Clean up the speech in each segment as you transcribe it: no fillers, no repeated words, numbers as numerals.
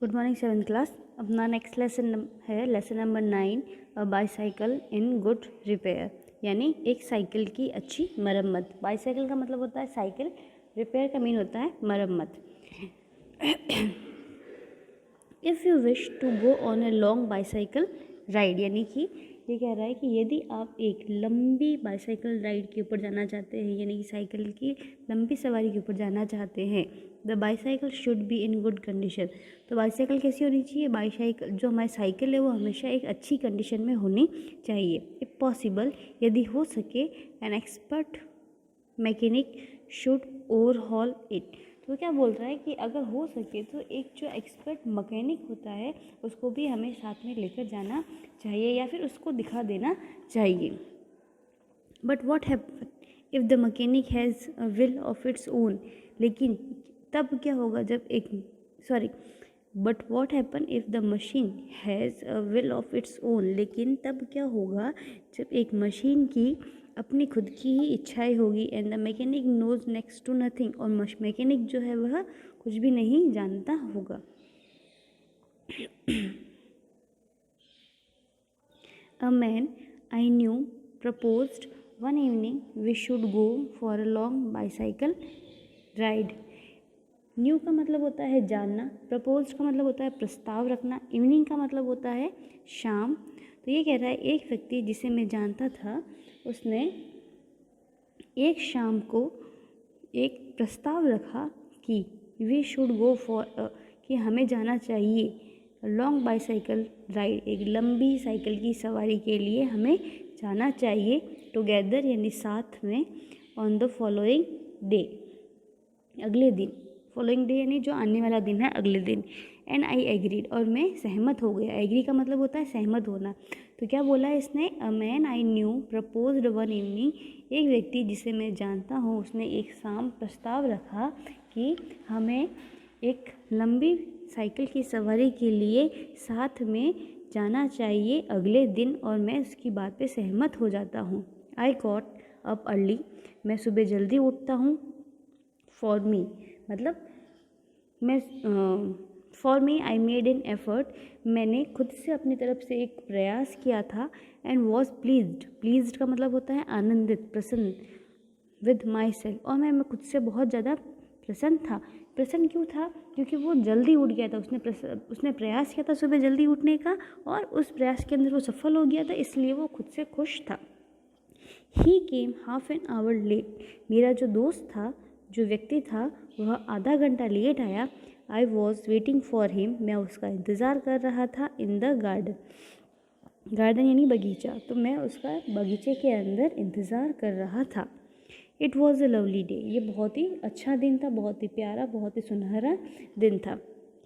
Good morning 7th class. अपना next lesson है lesson number 9, bicycle in good repair, यानी एक साइकिल की अच्छी मरम्मत। बाईसाइकिल का मतलब होता है साइकिल, रिपेयर का मीन होता है मरम्मत। If you wish to go on a long bicycle ride, यानी कि ये कह रहा है कि यदि आप एक लंबी बाईसाइकिल राइड के ऊपर जाना चाहते हैं, यानी कि साइकिल की लंबी सवारी के ऊपर जाना चाहते हैं, the bicycle should be in good condition. तो बाईसाइकिल कैसी होनी चाहिए? बाईसाइकिल जो हमारी साइकिल है वो हमेशा एक अच्छी कंडीशन में होनी चाहिए। इफ पॉसिबल, यदि हो सके, an expert mechanic should overhaul it. तो क्या बोल रहा है कि अगर हो सके तो एक जो एक्सपर्ट मैकेनिक होता है उसको भी हमें साथ में लेकर जाना चाहिए या फिर उसको दिखा देना चाहिए। But what happen if the mechanic has a will of its own. लेकिन तब क्या होगा जब but what happen if the machine has a will of its own. लेकिन तब क्या होगा जब एक मशीन की अपनी खुद की ही इच्छाएं होगी, and the mechanic knows next to nothing, और मैकेनिक जो है वह कुछ भी नहीं जानता होगा। A man I knew proposed one evening we should go for a long bicycle ride. New का मतलब होता है जानना, प्रपोज का मतलब होता है प्रस्ताव रखना, इवनिंग का मतलब होता है शाम। तो ये कह रहा है एक व्यक्ति जिसे मैं जानता था उसने एक शाम को एक प्रस्ताव रखा कि वी शुड गो फॉर कि हमें जाना चाहिए लॉन्ग बाईसाइकिल राइड, एक लंबी साइकिल की सवारी के लिए हमें जाना चाहिए टुगेदर, यानी साथ में, ऑन द फॉलोइंग डे, अगले दिन। फॉलोइंग डे यानी जो आने वाला दिन है, अगले दिन। एंड आई एग्रीड, और मैं सहमत हो गया। एग्री का मतलब होता है सहमत होना। तो क्या बोला है इसने? A man I knew proposed one evening, एक व्यक्ति जिसे मैं जानता हूँ उसने एक शाम प्रस्ताव रखा कि हमें एक लंबी साइकिल की सवारी के लिए साथ में जाना चाहिए अगले दिन, और मैं उसकी बात पे सहमत हो जाता हूँ। आई गॉट अप अर्ली, मैं सुबह जल्दी उठता हूँ। फॉर मी मतलब मैं for me I made an effort, मैंने खुद से अपनी तरफ से एक प्रयास किया था। एंड वॉज प्लीज्ड, प्लीज्ड का मतलब होता है आनंदित, प्रसन्न, विद माई सेल्फ, और मैं खुद से बहुत ज़्यादा प्रसन्न था। प्रसन्न क्यों था? क्योंकि वो जल्दी उठ गया था। उसने प्रयास किया था सुबह जल्दी उठने का, और उस प्रयास के अंदर वो सफल हो गया था, इसलिए वो खुद से खुश था। ही केम हाफ एन आवर लेट, मेरा जो दोस्त था, जो व्यक्ति था, वह आधा घंटा लेट आया। I was waiting for him, मैं उसका इंतज़ार कर रहा था। इन द गार्डन, गार्डन यानी बगीचा, तो मैं उसका बगीचे के अंदर इंतज़ार कर रहा था। It was a lovely day, ये बहुत ही अच्छा दिन था, बहुत ही प्यारा, बहुत ही सुनहरा दिन था।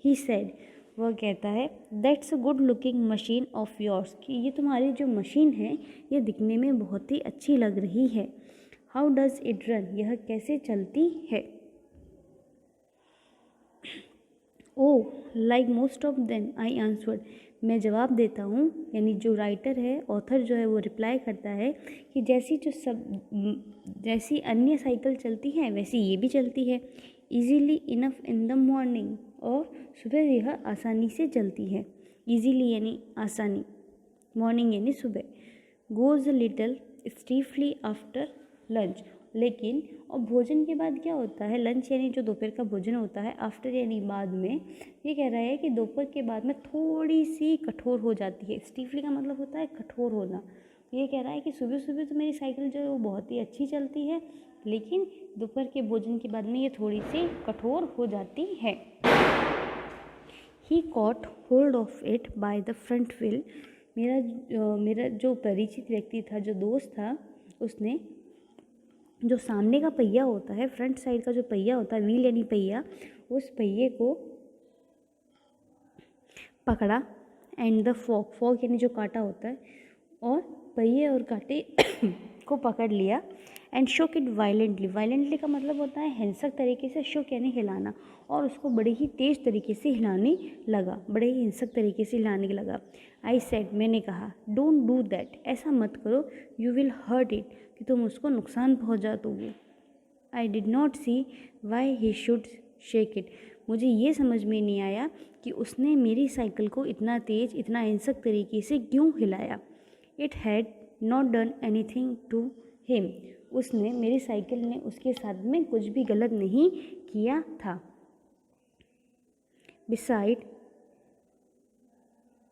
ही सेड, वह कहता है, that's a good looking machine of yours, कि ये तुम्हारी जो मशीन है ये दिखने में बहुत ही अच्छी लग रही है। हाउ डज इट रन, यह कैसे चलती है? Oh like most of them, I answered, मैं जवाब देता हूँ, यानी जो राइटर है, ऑथर जो है, वो रिप्लाई करता है कि जैसी अन्य साइकिल चलती है वैसी ये भी चलती है। Easily enough in the morning, और सुबह यह आसानी से चलती है। ईजीली यानी आसानी, मॉर्निंग यानी सुबह। Goes a little stiffly after lunch, लेकिन और भोजन के बाद क्या होता है? लंच यानी जो दोपहर का भोजन होता है, आफ्टर यानी बाद में। ये कह रहा है कि दोपहर के बाद में थोड़ी सी कठोर हो जाती है। स्टीफली का मतलब होता है कठोर होना। ये कह रहा है कि सुबह सुबह तो मेरी साइकिल जो है वो बहुत ही अच्छी चलती है, लेकिन दोपहर के भोजन के बाद में ये थोड़ी सी कठोर हो जाती है। He caught hold of it by the front wheel, मेरा जो परिचित व्यक्ति था, जो दोस्त था, उसने जो सामने का पहिया होता है, फ्रंट साइड का जो पहिया होता है, व्हील यानी पहिया, उस पहिए को पकड़ा। एंड द फॉक, फॉक यानी जो कांटा होता है, और पहिए और कांटे को पकड़ लिया। एंड शोक इट वायलेंटली, वायलेंटली का मतलब होता है हिंसक तरीके से, शोक यानी हिलाना, और उसको बड़े ही तेज़ तरीके से हिलाने लगा, बड़े ही हिंसक तरीके से हिलाने लगा। आई सेड, मैंने कहा, डोंट डू दैट, ऐसा मत करो, यू विल हर्ट इट, कि तुम उसको नुकसान पहुंचा दोगे। I did not see why he should shake it, मुझे ये समझ में नहीं आया कि उसने मेरी साइकिल को इतना तेज़, इतना हिंसक तरीके से क्यों हिलाया। It had not done anything to him. उसने, मेरी साइकिल ने उसके साथ में कुछ भी गलत नहीं किया था। बिसाइड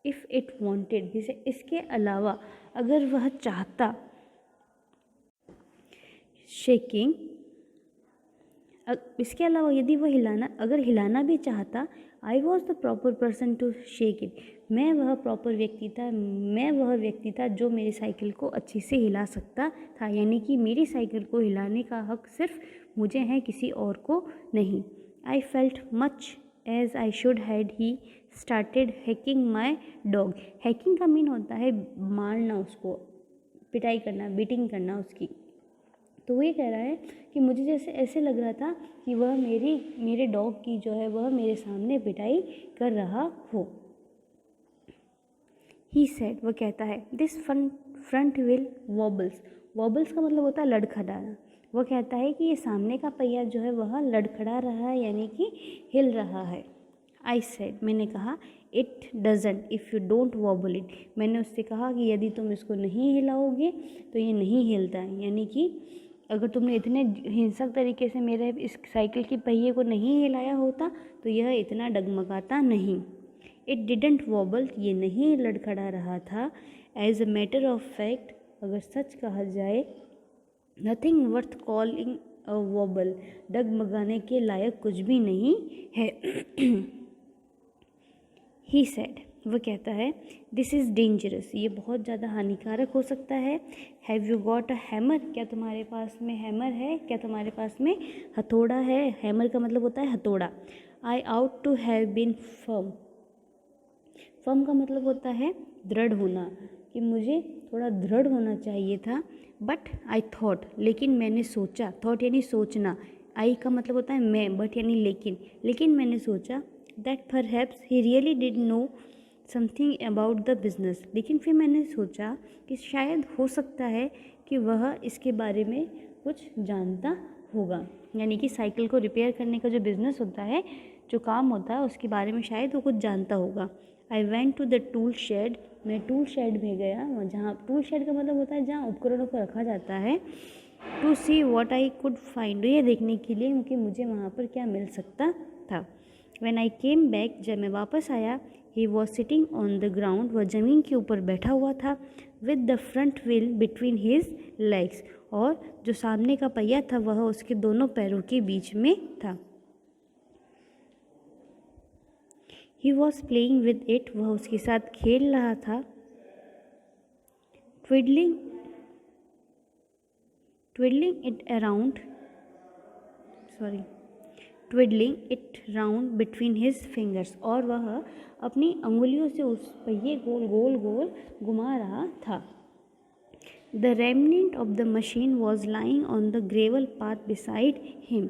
इफ़ इट वॉन्टेड, जैसे इसके अलावा अगर वह चाहता, शेकिंग, इसके अलावा यदि वह अगर हिलाना भी चाहता, I was the proper person to shake it, मैं वह व्यक्ति था जो मेरी साइकिल को अच्छे से हिला सकता था। यानी कि मेरी साइकिल को हिलाने का हक सिर्फ मुझे है, किसी और को नहीं। I felt much as I should had he started hacking my dog. Hacking का मीन होता है मारना, उसको पिटाई करना, बीटिंग करना उसकी। तो वो ये कह रहा है कि मुझे जैसे ऐसे लग रहा था कि वह मेरे डॉग की जो है वह मेरे सामने पिटाई कर रहा हो। ही सेड, वह कहता है, दिस फ्रंट व्हील वॉबल्स। वॉबल्स का मतलब होता है लड़खड़ाना। वह कहता है कि ये सामने का पहिया जो है वह लड़खड़ा रहा है, यानी कि हिल रहा है। आई सेड, मैंने कहा, it doesn't if you don't vowel it. मैंने उससे कहा कि यदि तुम इसको नहीं हिलाओगे तो ये नहीं हिलता है, यानी कि अगर तुमने इतने हिंसक तरीके से मेरे इस साइकिल के पहिए को नहीं हिलाया होता तो यह इतना डगमगाता नहीं। इट डिडंट वॉबल, ये नहीं लड़खड़ा रहा था। As a matter of fact, अगर सच कहा जाए, nothing worth calling a wobble, डगमगाने के लायक कुछ भी नहीं है। ही सेड, वह कहता है, दिस इज़ डेंजरस, ये बहुत ज़्यादा हानिकारक हो सकता है। Have you got a hammer, क्या तुम्हारे पास में हैमर है, क्या तुम्हारे पास में हथौड़ा है। हैमर का मतलब होता है हथौड़ा। I ought to have been firm, firm का मतलब होता है दृढ़ होना, कि मुझे थोड़ा दृढ़ होना चाहिए था। बट आई थॉट, लेकिन मैंने सोचा, थॉट यानी सोचना, आई का मतलब होता है मैं, बट यानी लेकिन मैंने सोचा, that perhaps he really did know something about the business, लेकिन फिर मैंने सोचा कि शायद हो सकता है कि वह इसके बारे में कुछ जानता होगा। यानी कि साइकिल को रिपेयर करने का जो बिज़नेस होता है, जो काम होता है, उसके बारे में शायद वो कुछ जानता होगा। I went to the tool shed, मैं टूल शेड में गया, जहाँ टूल शेड का मतलब होता है जहाँ उपकरणों को रखा जाता है। To see what I could find, ये देखने के लिए कि मुझे वहाँ पर क्या मिल सकता था। When I came back, जब मैं वापस आया, he was sitting on the ground, वह ज़मीन के ऊपर बैठा हुआ था, with the front wheel between his legs, और जो सामने का पहिया था वह उसके दोनों पैरों के बीच में था। He was playing with it, वह उसके साथ खेल रहा था। Twiddling it round between his fingers, और वह अपनी अंगुलियों से उस पहिए को गोल गोल घुमा रहा था। The remnant of the machine was lying on the gravel path beside him.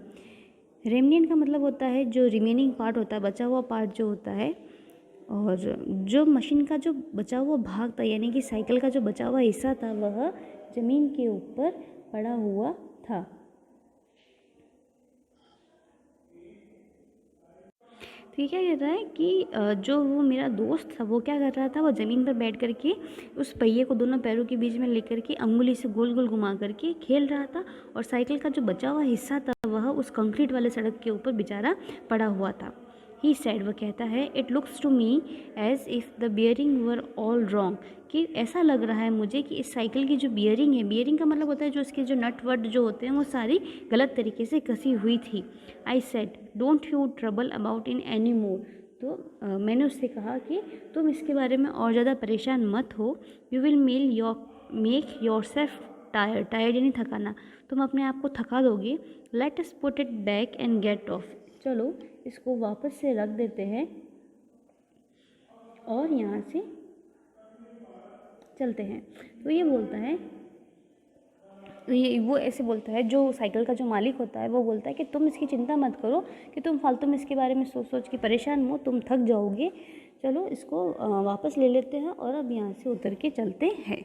remnant का मतलब होता है जो रिमेनिंग पार्ट होता है, बचा हुआ पार्ट जो होता है, और जो मशीन का जो बचा हुआ भाग था, यानी कि साइकिल का जो बचा हुआ हिस्सा था, वह ज़मीन के ऊपर पड़ा हुआ था। तो ये क्या कह रहा है कि जो वो मेरा दोस्त था वो क्या कर रहा था, वो ज़मीन पर बैठ कर के उस पहिए को दोनों पैरों के बीच में लेकर के अंगुली से गोल गोल घुमा करके खेल रहा था, और साइकिल का जो बचा हुआ हिस्सा था वह उस कंक्रीट वाले सड़क के ऊपर बेचारा पड़ा हुआ था। ही सेड, वह कहता है, it looks to me as if the bearing were all wrong, कि ऐसा लग रहा है मुझे कि इस साइकिल की जो बियरिंग है, बियरिंग का मतलब होता है जो इसके जो नट वट जो होते हैं वो सारी गलत तरीके से कसी हुई थी। I said, don't you trouble about in any more, तो मैंने उससे कहा कि तुम इसके बारे में और ज़्यादा परेशान मत हो। You will make yourself tired, tired यानी थकाना, तुम अपने आप को थका दोगे। Let us put it back and get off, चलो इसको वापस से रख देते हैं और यहाँ से चलते हैं। तो ये बोलता है, वो ऐसे बोलता है, जो साइकिल का जो मालिक होता है वो बोलता है कि तुम इसकी चिंता मत करो, कि तुम फालतू में इसके बारे में सोच सोच के परेशान हो, तुम थक जाओगे, चलो इसको वापस ले लेते हैं और अब यहाँ से उतर के चलते हैं।